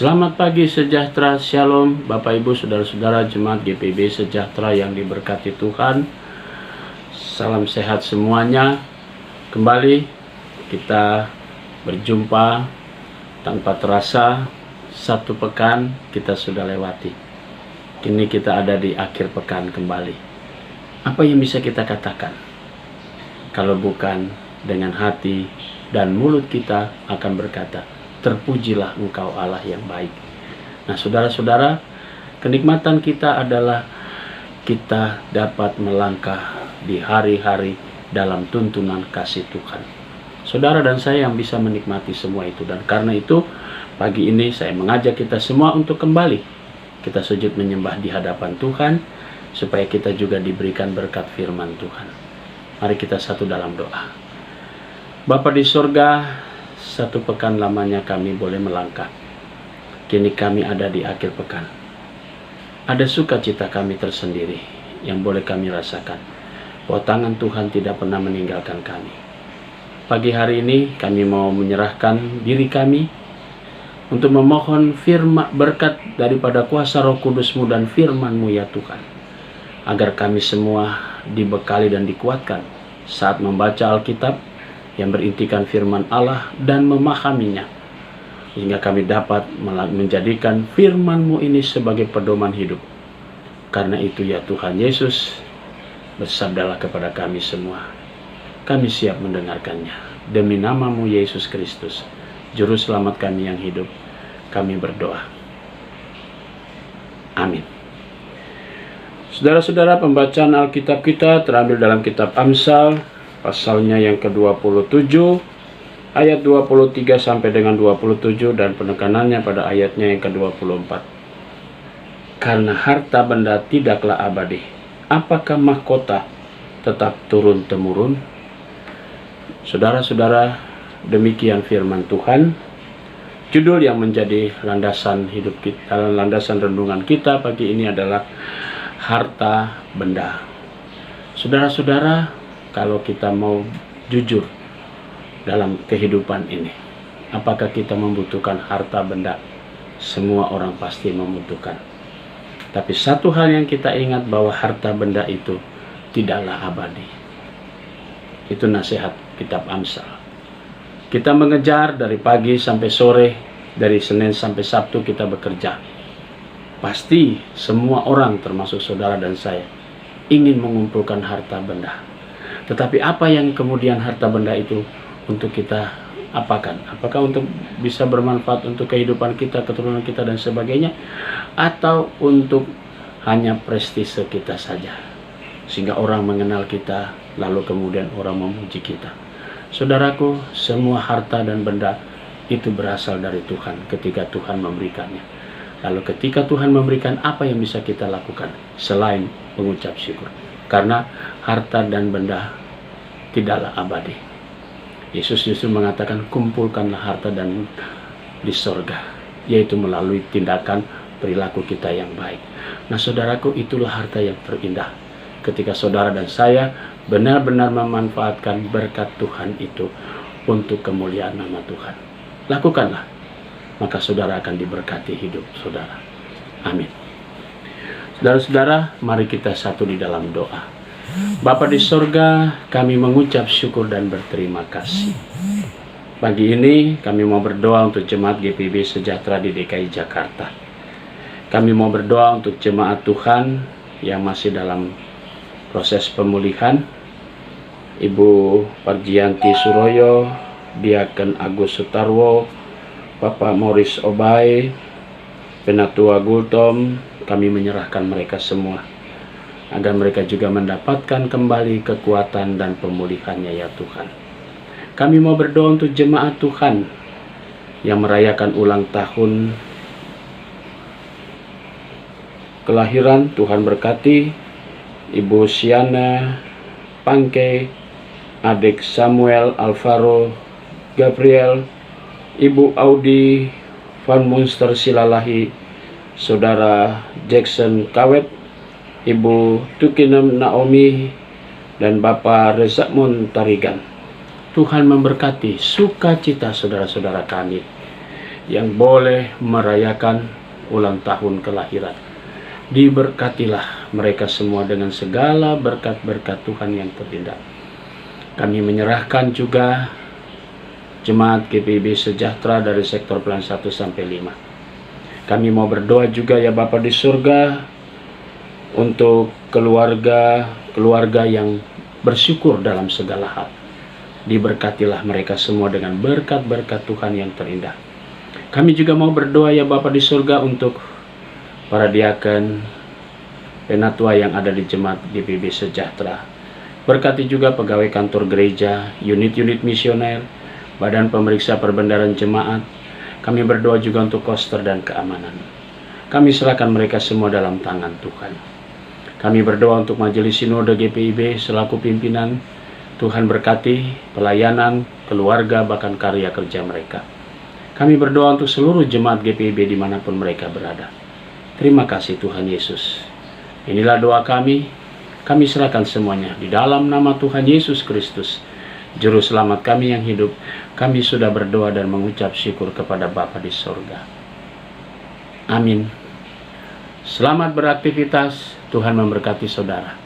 Selamat pagi sejahtera, shalom Bapak Ibu Saudara-saudara Jemaat GPIB Sejahtera yang diberkati Tuhan. Salam sehat semuanya. Kembali kita berjumpa tanpa terasa, satu pekan kita sudah lewati. Kini kita ada di akhir pekan kembali. Apa yang bisa kita katakan kalau bukan dengan hati dan mulut kita akan berkata, terpujilah Engkau Allah yang baik. Nah, saudara-saudara, kenikmatan kita adalah kita dapat melangkah di hari-hari dalam tuntunan kasih Tuhan. Saudara dan saya yang bisa menikmati semua itu. Dan karena itu, pagi ini saya mengajak kita semua untuk kembali. Kita sujud menyembah di hadapan Tuhan, supaya kita juga diberikan berkat firman Tuhan. Mari kita satu dalam doa. Bapa di sorga, satu pekan lamanya kami boleh melangkah. Kini kami ada di akhir pekan. Ada sukacita kami tersendiri yang boleh kami rasakan, bahwa tangan Tuhan tidak pernah meninggalkan kami. Pagi hari ini kami mau menyerahkan diri kami untuk memohon firman berkat daripada kuasa Roh Kudus-Mu dan firman-Mu ya Tuhan, agar kami semua dibekali dan dikuatkan saat membaca Alkitab yang berintikan firman Allah dan memahaminya, sehingga kami dapat menjadikan firman-Mu ini sebagai pedoman hidup. Karena itu ya Tuhan Yesus, bersabdalah kepada kami semua. Kami siap mendengarkannya. Demi nama-Mu Yesus Kristus, Juru Selamat kami yang hidup, kami berdoa. Amin. Saudara-saudara, pembacaan Alkitab kita terambil dalam kitab Amsal, pasalnya yang ke-27, ayat 23 sampai dengan 27, dan penekanannya pada ayatnya yang ke-24. Karena harta benda tidaklah abadi, apakah mahkota tetap turun-temurun? Saudara-saudara, demikian firman Tuhan. Judul yang menjadi landasan hidup kita, landasan renungan kita pagi ini adalah harta benda. Saudara-saudara, kalau kita mau jujur dalam kehidupan ini, apakah kita membutuhkan harta benda? Semua orang pasti membutuhkan. Tapi satu hal yang kita ingat, bahwa harta benda itu tidaklah abadi. Itu nasihat kitab Amsal. Kita mengejar dari pagi sampai sore, dari Senin sampai Sabtu kita bekerja. Pasti semua orang, termasuk saudara dan saya, ingin mengumpulkan harta benda. Tetapi apa yang kemudian harta benda itu untuk kita apakan? Apakah untuk bisa bermanfaat untuk kehidupan kita, keturunan kita, dan sebagainya? Atau untuk hanya prestise kita saja, sehingga orang mengenal kita, lalu kemudian orang memuji kita? Saudaraku, semua harta dan benda itu berasal dari Tuhan ketika Tuhan memberikannya. Lalu ketika Tuhan memberikan, apa yang bisa kita lakukan selain mengucap syukur? Karena harta dan benda tidaklah abadi. Yesus justru mengatakan, kumpulkanlah harta dan di sorga, yaitu melalui tindakan perilaku kita yang baik. Nah saudaraku, itulah harta yang terindah, ketika saudara dan saya benar-benar memanfaatkan berkat Tuhan itu untuk kemuliaan nama Tuhan. Lakukanlah, maka saudara akan diberkati hidup saudara. Amin. Saudara-saudara, mari kita satu di dalam doa. Bapa di sorga, kami mengucap syukur dan berterima kasih. Pagi ini kami mau berdoa untuk jemaat GPIB Sejahtera di DKI Jakarta. Kami mau berdoa untuk jemaat Tuhan yang masih dalam proses pemulihan. Ibu Parjianti Suroyo, Diaken Agus Sutarwo, Bapak Morris Obai, Penatua Gultom, kami menyerahkan mereka semua, agar mereka juga mendapatkan kembali kekuatan dan pemulihannya ya Tuhan. Kami mau berdoa untuk jemaat Tuhan yang merayakan ulang tahun kelahiran. Tuhan berkati Ibu Siana Pangke, adik Samuel Alvaro Gabriel, Ibu Audi Van Munster Silalahi, Saudara Jackson Kawet, Ibu Tukinem Naomi, dan Bapak Rezakmun Tarigan. Tuhan memberkati sukacita saudara-saudara kami yang boleh merayakan ulang tahun kelahiran. Diberkatilah mereka semua dengan segala berkat-berkat Tuhan yang terindah. Kami menyerahkan juga Jemaat GPIB Sejahtera dari sektor pelayanan 1 sampai 5. Kami mau berdoa juga ya Bapa di surga untuk keluarga yang bersyukur dalam segala hal. Diberkatilah mereka semua dengan berkat-berkat Tuhan yang terindah. Kami juga mau berdoa ya Bapa di surga untuk para diaken, penatua yang ada di Jemaat GPIB Sejahtera. Berkati juga pegawai kantor gereja, unit-unit misioner, badan pemeriksa perbendaharaan jemaat. Kami berdoa juga untuk koster dan keamanan. Kami serahkan mereka semua dalam tangan Tuhan. Kami berdoa untuk majelis sinode GPIB selaku pimpinan. Tuhan berkati pelayanan, keluarga, bahkan karya kerja mereka. Kami berdoa untuk seluruh jemaat GPIB dimanapun mereka berada. Terima kasih Tuhan Yesus. Inilah doa kami serahkan semuanya di dalam nama Tuhan Yesus Kristus, Juru Selamat kami yang hidup. Kami sudah berdoa dan mengucap syukur kepada Bapa di sorga. Amin. Selamat beraktivitas, Tuhan memberkati saudara.